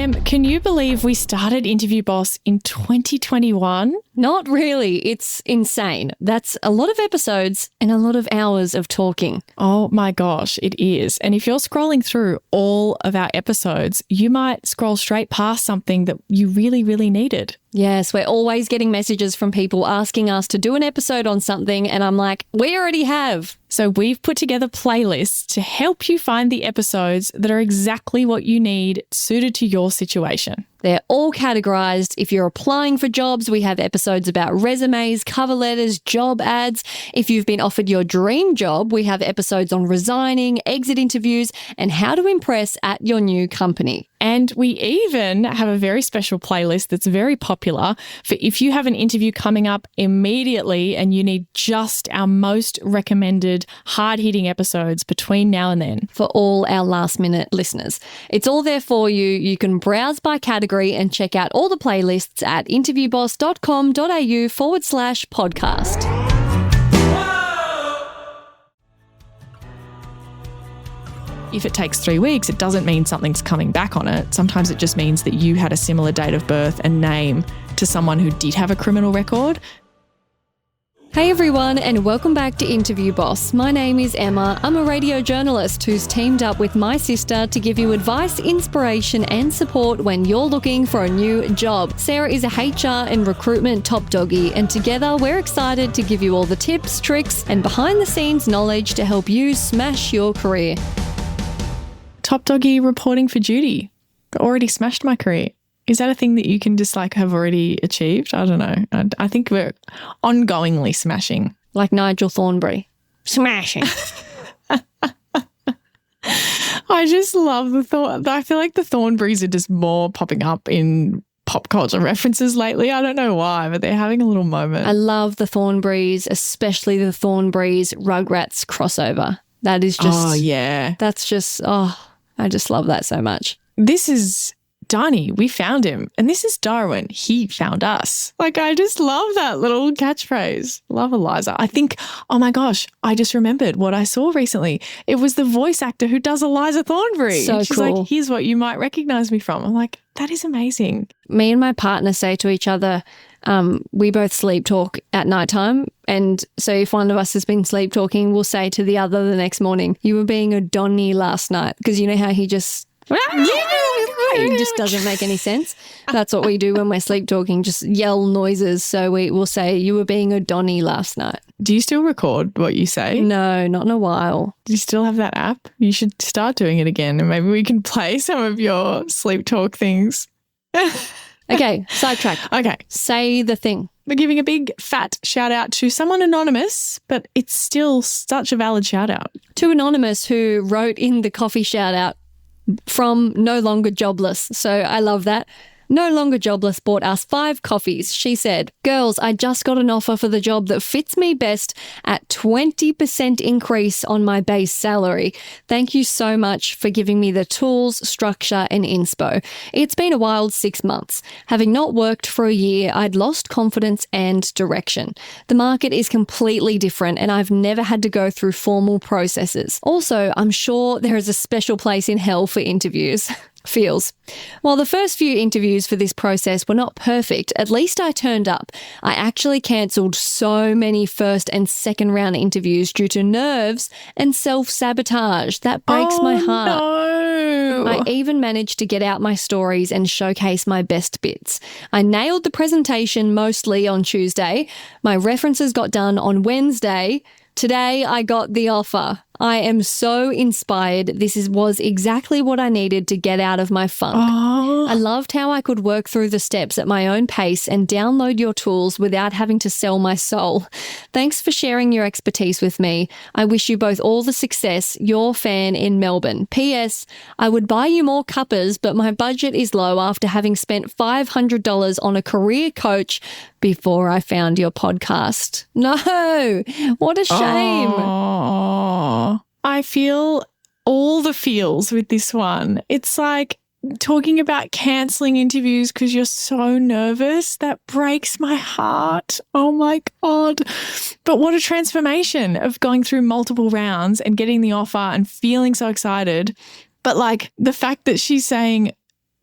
Em, can you believe we started Interview Boss in 2021? Not really. It's insane. That's a lot of episodes and a lot of hours of talking. Oh my gosh, it is. And if you're scrolling through all of our episodes, you might scroll straight past something that you really, really needed. Yes, we're always getting messages from people asking us to do an episode on something, and I'm like, we already have. So we've put together playlists to help you find the episodes that are exactly what you need, suited to your situation. They're all categorized. If you're applying for jobs, we have episodes about resumes, cover letters, job ads. If you've been offered your dream job, we have episodes on resigning, exit interviews, and how to impress at your new company. And we even have a very special playlist that's very popular for if you have an interview coming up immediately and you need just our most recommended hard-hitting episodes between now and then. For all our last-minute listeners. It's all there for you. You can browse by category and check out all the playlists at interviewboss.com.au/podcast. If it takes 3 weeks, it doesn't mean something's coming back on it. Sometimes it just means that you had a similar date of birth and name to someone who did have a criminal record. Hey everyone, and welcome back to Interview Boss. My name is Emma. I'm a radio journalist who's teamed up with my sister to give you advice, inspiration and support when you're looking for a new job. Sarah is a HR and recruitment top doggy, and together we're excited to give you all the tips, tricks and behind the scenes knowledge to help you smash your career. Top doggy reporting for duty. Already smashed my career. Is that a thing that you can just have already achieved? I don't know. I think we're ongoingly smashing. Like Nigel Thornberry. Smashing. I just love the thought. I feel like the Thornberrys are just more popping up in pop culture references lately. I don't know why, but they're having a little moment. I love the Thornberrys, especially the Thornberrys Rugrats crossover. That is just... Oh, yeah. That's just... Oh, I just love that so much. This is... Donnie, we found him. And this is Darwin. He found us. I just love that little catchphrase. Love Eliza. I think, oh my gosh, I just remembered what I saw recently. It was the voice actor who does Eliza Thornberry. So She's cool. like, here's what you might recognize me from. I'm like, that is amazing. Me and my partner say to each other, we both sleep talk at nighttime. And so if one of us has been sleep talking, we'll say to the other the next morning, you were being a Donnie last night. Because you know how he just... It just doesn't make any sense. That's what we do when we're sleep talking, just yell noises. So we will say, you were being a Donnie last night. Do you still record what you say? No, not in a while. Do you still have that app? You should start doing it again and maybe we can play some of your sleep talk things. Okay, sidetrack. Okay. Say the thing. We're giving a big fat shout out to someone anonymous, but it's still such a valid shout out. To Anonymous, who wrote in the coffee shout out from No Longer Jobless. So I love that. No Longer Jobless bought us 5 coffees. She said, girls, I just got an offer for the job that fits me best at 20% increase on my base salary. Thank you so much for giving me the tools, structure and inspo. It's been a wild 6 months. Having not worked for a year, I'd lost confidence and direction. The market is completely different and I've never had to go through formal processes. Also, I'm sure there is a special place in hell for interviews. Feels. While the first few interviews for this process were not perfect, at least I turned up. I actually cancelled so many first and second round interviews due to nerves and self-sabotage. That breaks my heart. No. I even managed to get out my stories and showcase my best bits. I nailed the presentation mostly on Tuesday. My references got done on Wednesday. Today I got the offer. I am so inspired. This was exactly what I needed to get out of my funk. Oh. I loved how I could work through the steps at my own pace and download your tools without having to sell my soul. Thanks for sharing your expertise with me. I wish you both all the success. Your fan in Melbourne. P.S. I would buy you more cuppers, but my budget is low after having spent $500 on a career coach before I found your podcast. No, what a shame. Oh. I feel all the feels with this one. It's like talking about cancelling interviews because you're so nervous. That breaks my heart. Oh my God. But what a transformation of going through multiple rounds and getting the offer and feeling so excited. But the fact that she's saying,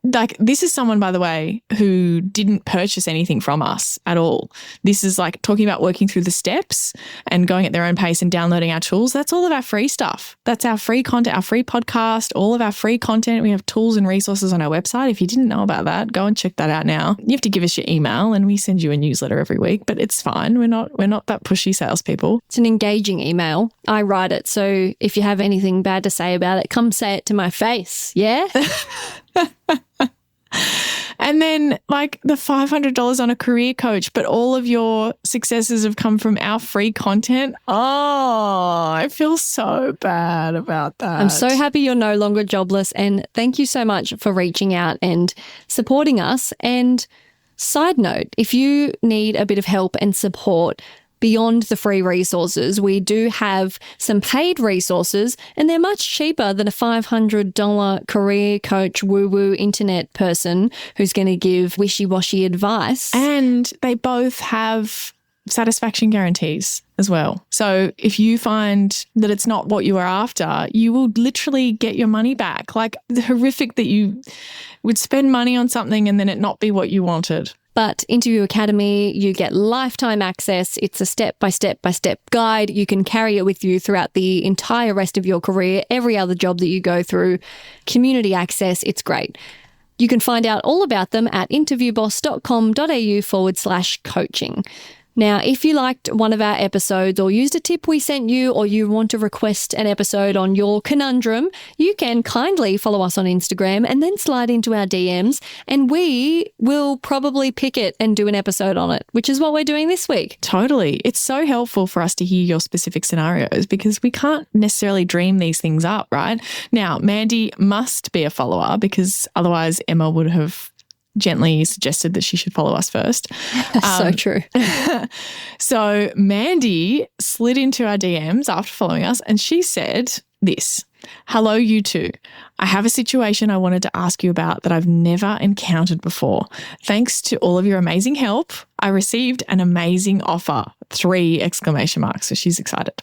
like this is someone, by the way, who didn't purchase anything from us at all. This is like talking about working through the steps and going at their own pace and downloading our tools. That's all of our free stuff. That's our free content, our free podcast, all of our free content. We have tools and resources on our website. If you didn't know about that, go and check that out now. You have to give us your email and we send you a newsletter every week, but it's fine. We're not that pushy salespeople. It's an engaging email. I write it. So if you have anything bad to say about it, come say it to my face. Yeah? And then like the $500 on a career coach, but all of your successes have come from our free content. Oh, I feel so bad about that. I'm so happy you're no longer jobless, and thank you so much for reaching out and supporting us. And side note, if you need a bit of help and support beyond the free resources, we do have some paid resources, and they're much cheaper than a $500 career coach woo-woo internet person who's going to give wishy-washy advice. And they both have satisfaction guarantees as well. So if you find that it's not what you are after, you will literally get your money back. Like horrific that you would spend money on something and then it not be what you wanted. But Interview Academy, you get lifetime access. It's a step-by-step guide. You can carry it with you throughout the entire rest of your career, every other job that you go through. Community access, it's great. You can find out all about them at interviewboss.com.au/coaching. Now, if you liked one of our episodes or used a tip we sent you, or you want to request an episode on your conundrum, you can kindly follow us on Instagram and then slide into our DMs, and we will probably pick it and do an episode on it, which is what we're doing this week. Totally. It's so helpful for us to hear your specific scenarios because we can't necessarily dream these things up, right? Now, Mandi must be a follower because otherwise Emma would have gently suggested that she should follow us first. So true. So Mandi slid into our DMs after following us and she said this: "Hello, you two. I have a situation I wanted to ask you about that I've never encountered before. Thanks to all of your amazing help, I received an amazing offer." 3 exclamation marks. So she's excited.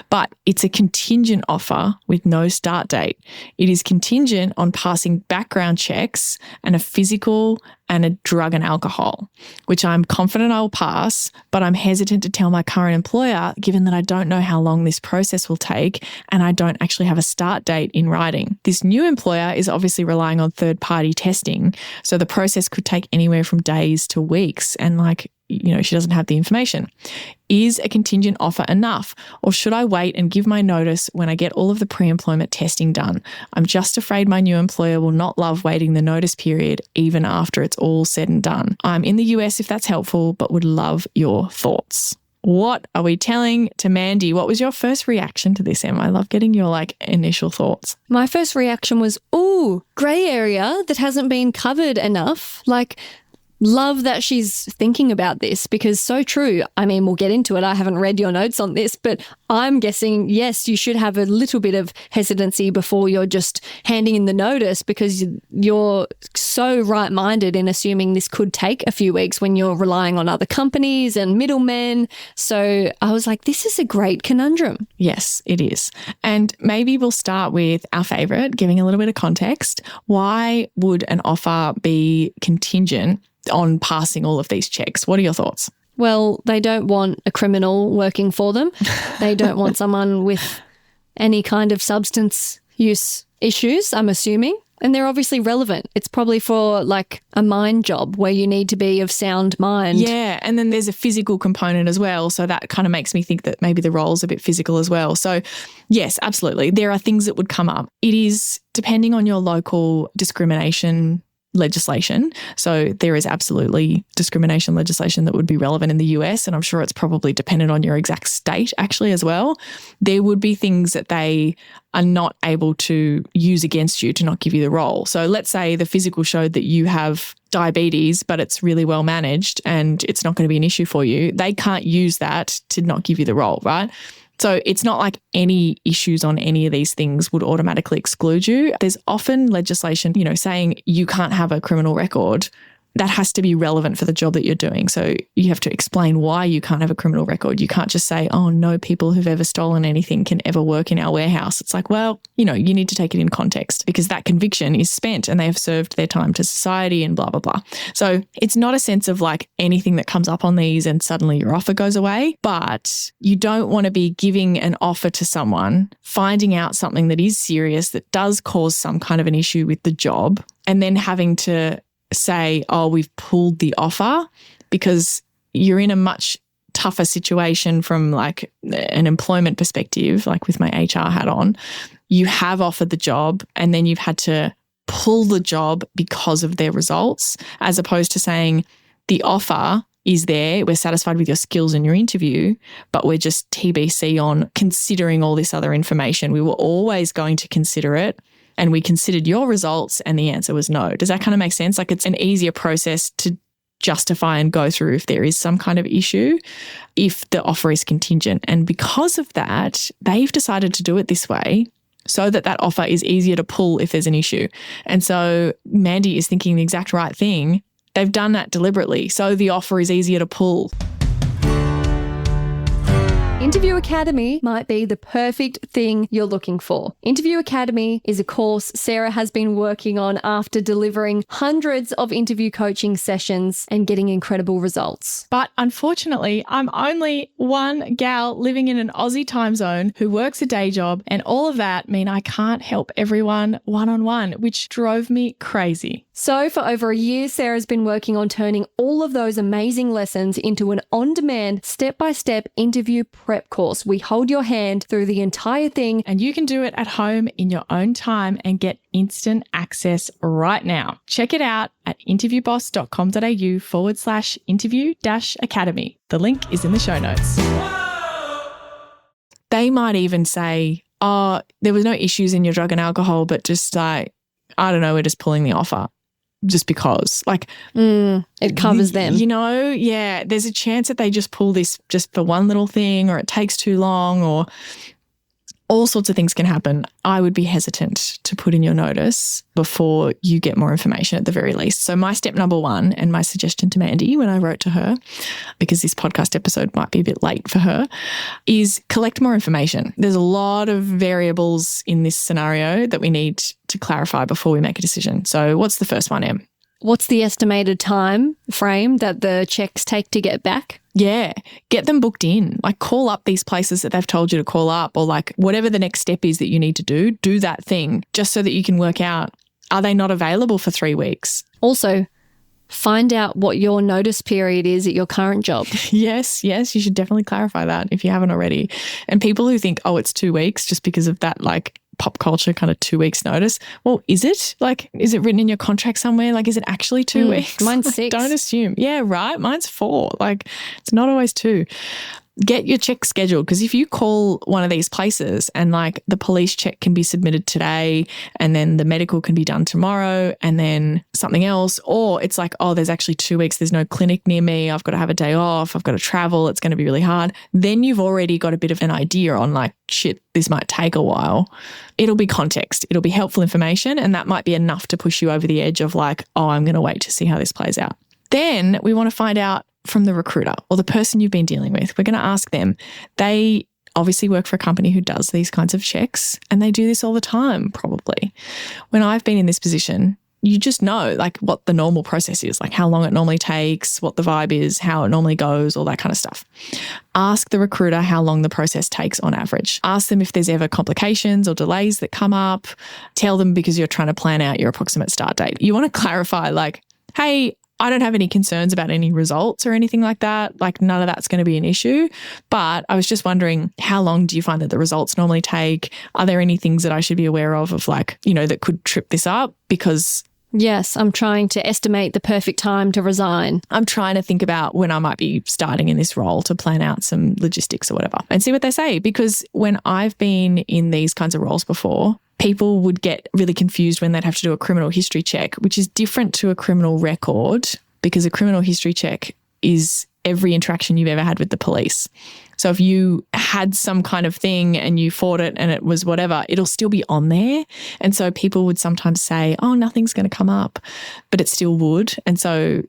"But it's a contingent offer with no start date. It is contingent on passing background checks and a physical and a drug and alcohol, which I'm confident I will pass, but I'm hesitant to tell my current employer given that I don't know how long this process will take and I don't actually have a start date in writing. This new employer is obviously relying on third-party testing, so the process could take anywhere from days to weeks, and she doesn't have the information. Is a contingent offer enough, or should I wait and give my notice when I get all of the pre-employment testing done? I'm just afraid my new employer will not love waiting the notice period even after it's all said and done. I'm in the US if that's helpful, but would love your thoughts." What are we telling to Mandi? What was your first reaction to this, Emma? I love getting your initial thoughts. My first reaction was, ooh, grey area that hasn't been covered enough. Love that she's thinking about this, because so true. I mean, we'll get into it. I haven't read your notes on this, but I'm guessing, yes, you should have a little bit of hesitancy before you're just handing in the notice, because you're so right-minded in assuming this could take a few weeks when you're relying on other companies and middlemen. So I was like, this is a great conundrum. Yes, it is. And maybe we'll start with our favourite, giving a little bit of context. Why would an offer be contingent on passing all of these checks? What are your thoughts? Well, they don't want a criminal working for them. They don't want someone with any kind of substance use issues, I'm assuming. And they're obviously relevant. It's probably for a mind job where you need to be of sound mind. Yeah, and then there's a physical component as well. So that kind of makes me think that maybe the role's a bit physical as well. So yes, absolutely. There are things that would come up. It is depending on your local discrimination legislation. So there is absolutely discrimination legislation that would be relevant in the US, and I'm sure it's probably dependent on your exact state actually as well. There would be things that they are not able to use against you to not give you the role. So let's say the physical showed that you have diabetes, but it's really well managed and it's not going to be an issue for you. They can't use that to not give you the role, right? So it's not like any issues on any of these things would automatically exclude you. There's often legislation, saying you can't have a criminal record that has to be relevant for the job that you're doing. So you have to explain why you can't have a criminal record. You can't just say, oh, no people who've ever stolen anything can ever work in our warehouse. It's like, well, you need to take it in context because that conviction is spent and they have served their time to society and blah, blah, blah. So it's not a sense of like anything that comes up on these and suddenly your offer goes away, but you don't want to be giving an offer to someone, finding out something that is serious, that does cause some kind of an issue with the job, and then having to say, oh, we've pulled the offer, because you're in a much tougher situation from like an employment perspective, like with my HR hat on. You have offered the job and then you've had to pull the job because of their results, as opposed to saying the offer is there, we're satisfied with your skills in your interview, but we're just TBC on considering all this other information. We were always going to consider it, and we considered your results and the answer was no. Does that kind of make sense? Like, it's an easier process to justify and go through if there is some kind of issue, if the offer is contingent. And because of that, they've decided to do it this way so that that offer is easier to pull if there's an issue. And so Mandi is thinking the exact right thing. They've done that deliberately so the offer is easier to pull. Interview Academy might be the perfect thing you're looking for. Interview Academy is a course Sarah has been working on after delivering hundreds of interview coaching sessions and getting incredible results. But unfortunately, I'm only one gal living in an Aussie time zone who works a day job, and all of that mean I can't help everyone one-on-one, which drove me crazy. So for over a year, Sarah's been working on turning all of those amazing lessons into an on-demand, step-by-step interview prep course. We hold your hand through the entire thing, and you can do it at home in your own time and get instant access right now. Check it out at interviewboss.com.au/interview-academy. The link is in the show notes. They might even say, oh, there was no issues in your drug and alcohol, but just like, I don't know, we're just pulling the offer. Just because, like, it covers them. Yeah, there's a chance that they just pull this just for one little thing, or it takes too long, or all sorts of things can happen. I would be hesitant to put in your notice before you get more information at the very least. So my step number one, and my suggestion to Mandi when I wrote to her, because this podcast episode might be a bit late for her, is collect more information. There's a lot of variables in this scenario that we need to clarify before we make a decision. So what's the first one, Em? What's the estimated time frame that the checks take to get back? Yeah, get them booked in. Like, call up these places that they've told you to call up, or like whatever the next step is that you need to do that thing, just so that you can work out, are they not available for 3 weeks? Also, find out what your notice period is at your current job. Yes, you should definitely clarify that if you haven't already. And people who think, oh, it's 2 weeks just because of that, like, pop culture kind of 2 weeks notice. Well, is it? Like, is it written in your contract somewhere? Like, is it actually 2 weeks? Mine's 6. Don't assume. Yeah, right. Mine's 4. Like, it's not always 2. Get your check scheduled, because if you call one of these places and like the police check can be submitted today and then the medical can be done tomorrow and then something else, or it's like, oh, there's actually 2 weeks, there's no clinic near me, I've got to have a day off, I've got to travel, it's going to be really hard, then you've already got a bit of an idea on like, shit, this might take a while. It'll be context, it'll be helpful information, and that might be enough to push you over the edge of like, oh, I'm going to wait to see how this plays out. Then we want to find out from the recruiter or the person you've been dealing with. We're going to ask them. They obviously work for a company who does these kinds of checks, and they do this all the time, probably. When I've been in this position, you just know like what the normal process is, like how long it normally takes, what the vibe is, how it normally goes, all that kind of stuff. Ask the recruiter how long the process takes on average. Ask them if there's ever complications or delays that come up. Tell them because you're trying to plan out your approximate start date. You want to clarify like, hey, I don't have any concerns about any results or anything like that. Like, none of that's going to be an issue. But I was just wondering, how long do you find that the results normally take? Are there any things that I should be aware of like, that could trip this up? Because yes, I'm trying to estimate the perfect time to resign. I'm trying to think about when I might be starting in this role to plan out some logistics or whatever and see what they say. Because when I've been in these kinds of roles before, people would get really confused when they'd have to do a criminal history check, which is different to a criminal record, because a criminal history check is every interaction you've ever had with the police. So if you had some kind of thing and you fought it and it was whatever, it'll still be on there. And so people would sometimes say, oh, nothing's going to come up, but it still would. And so,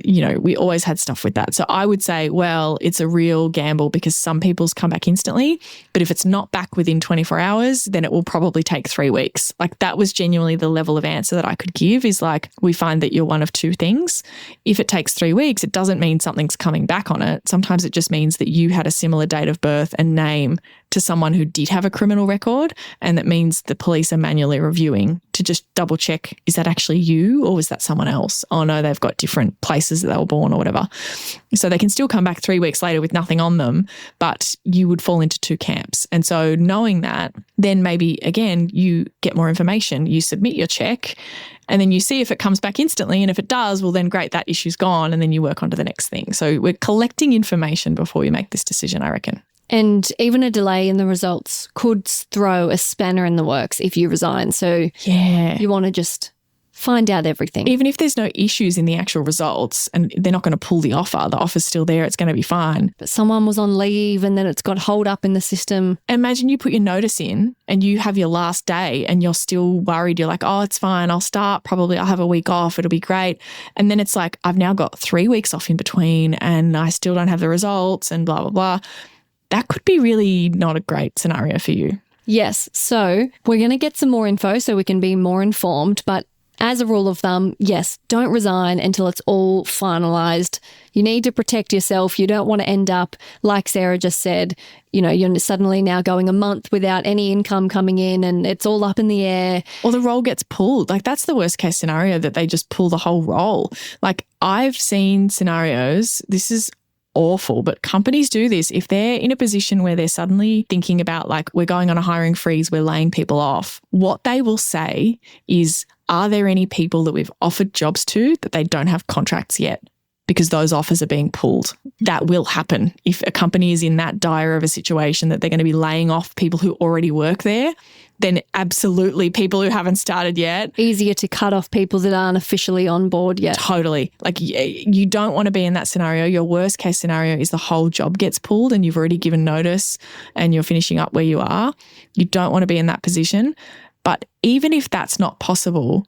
you know, we always had stuff with that. So I would say, well, it's a real gamble because some people's come back instantly, but if it's not back within 24 hours, then it will probably take 3 weeks. Like that was genuinely the level of answer that I could give is like, we find that you're one of two things. If it takes 3 weeks, it doesn't mean something's coming back on it. Sometimes it just means that you had a similar date of birth and name to someone who did have a criminal record. And that means the police are manually reviewing to just double check, is that actually you or was that someone else? Oh no, they've got different places that they were born or whatever. So they can still come back 3 weeks later with nothing on them, but you would fall into two camps. And so knowing that, then maybe again, you get more information, you submit your check and then you see if it comes back instantly. And if it does, well then great, that issue's gone. And then you work on to the next thing. So we're collecting information before you make this decision, I reckon. And even a delay in the results could throw a spanner in the works if you resign. So you want to just find out everything. Even if there's no issues in the actual results and they're not going to pull the offer's still there, it's going to be fine. But someone was on leave and then it's got hold up in the system. Imagine you put your notice in and you have your last day and you're still worried. You're like, oh, it's fine. I'll start. Probably I'll have a week off. It'll be great. And then it's like, I've now got 3 weeks off in between and I still don't have the results and blah, blah, blah. That could be really not a great scenario for you. Yes. So we're going to get some more info so we can be more informed. But as a rule of thumb, yes, don't resign until it's all finalised. You need to protect yourself. You don't want to end up, like Sarah just said, you know, you're suddenly now going a month without any income coming in and it's all up in the air. Or the role gets pulled. Like that's the worst case scenario, that they just pull the whole role. Like I've seen scenarios, this is awful, but companies do this. If they're in a position where they're suddenly thinking about like, we're going on a hiring freeze, we're laying people off, what they will say is, are there any people that we've offered jobs to that they don't have contracts yet? Because those offers are being pulled. That will happen. If a company is in that dire of a situation that they're going to be laying off people who already work there, then absolutely people who haven't started yet. Easier to cut off people that aren't officially on board yet. Totally. Like you don't want to be in that scenario. Your worst case scenario is the whole job gets pulled and you've already given notice and you're finishing up where you are. You don't want to be in that position. But even if that's not possible,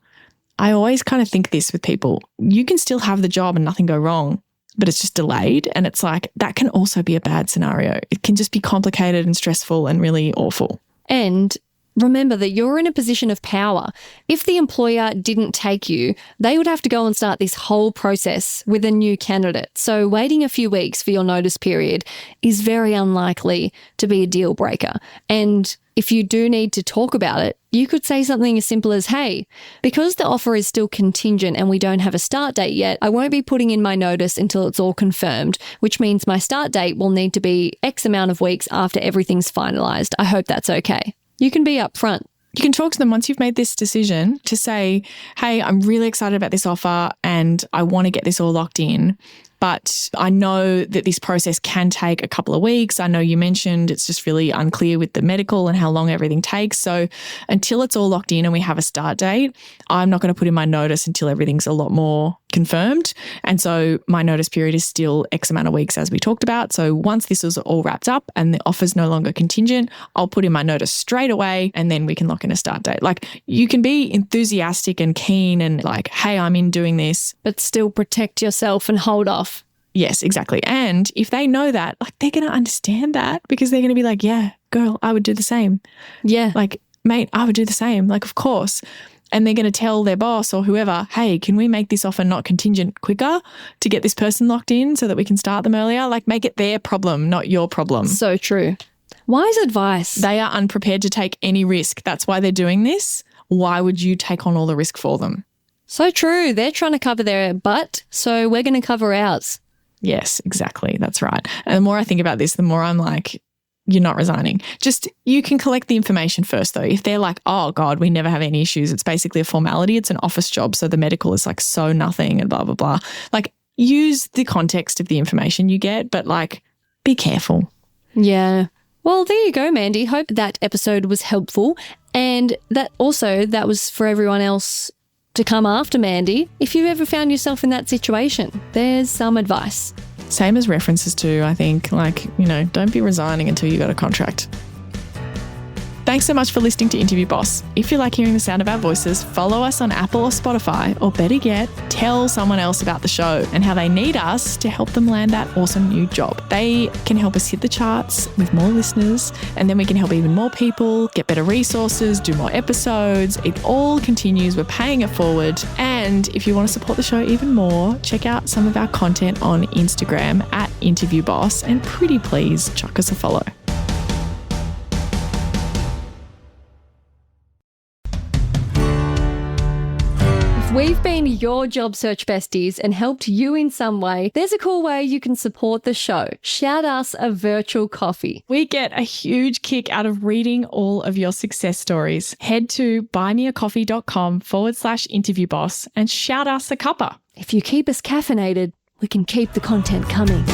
I always kind of think this with people. You can still have the job and nothing go wrong, but it's just delayed. And it's like, that can also be a bad scenario. It can just be complicated and stressful and really awful. And remember that you're in a position of power. If the employer didn't take you, they would have to go and start this whole process with a new candidate. So waiting a few weeks for your notice period is very unlikely to be a deal breaker. And if you do need to talk about it, you could say something as simple as, hey, because the offer is still contingent and we don't have a start date yet, I won't be putting in my notice until it's all confirmed, which means my start date will need to be X amount of weeks after everything's finalised. I hope that's okay. You can be upfront. You can talk to them once you've made this decision to say, hey, I'm really excited about this offer and I want to get this all locked in. But I know that this process can take a couple of weeks. I know you mentioned it's just really unclear with the medical and how long everything takes. So until it's all locked in and we have a start date, I'm not going to put in my notice until everything's a lot more confirmed. And so my notice period is still X amount of weeks, as we talked about. So once this is all wrapped up and the offer's no longer contingent, I'll put in my notice straight away and then we can lock in a start date. Like you can be enthusiastic and keen and like, hey, I'm in doing this. But still protect yourself and hold off. Yes, exactly. And if they know that, like they're going to understand that because they're going to be like, yeah, girl, I would do the same. Yeah. Like, mate, I would do the same. Like, of course. And they're going to tell their boss or whoever, hey, can we make this offer not contingent quicker to get this person locked in so that we can start them earlier? Like make it their problem, not your problem. So true. Wise advice. They are unprepared to take any risk. That's why they're doing this. Why would you take on all the risk for them? So true. They're trying to cover their butt, so we're going to cover ours. Yes, exactly. That's right. And the more I think about this, the more I'm like, you're not resigning. Just you can collect the information first though. If they're like, oh God, we never have any issues, it's basically a formality. It's an office job. So the medical is like so nothing and blah, blah, blah. Like use the context of the information you get, but like be careful. Yeah. Well, there you go, Mandi. Hope that episode was helpful. And that was for everyone else to come after Mandi. If you've ever found yourself in that situation, there's some advice. Same as references too, I think. Like, don't be resigning until you got a contract. Thanks so much for listening to Interview Boss. If you like hearing the sound of our voices, follow us on Apple or Spotify, or better yet, tell someone else about the show and how they need us to help them land that awesome new job. They can help us hit the charts with more listeners, and then we can help even more people, get better resources, do more episodes. It all continues. We're paying it forward. And if you want to support the show even more, check out some of our content on Instagram at Interview Boss, and pretty please chuck us a follow. We've been your job search besties and helped you in some way. There's a cool way you can support the show. Shout us a virtual coffee. We get a huge kick out of reading all of your success stories. Head to buymeacoffee.com/interviewboss and shout us a cuppa. If you keep us caffeinated, we can keep the content coming.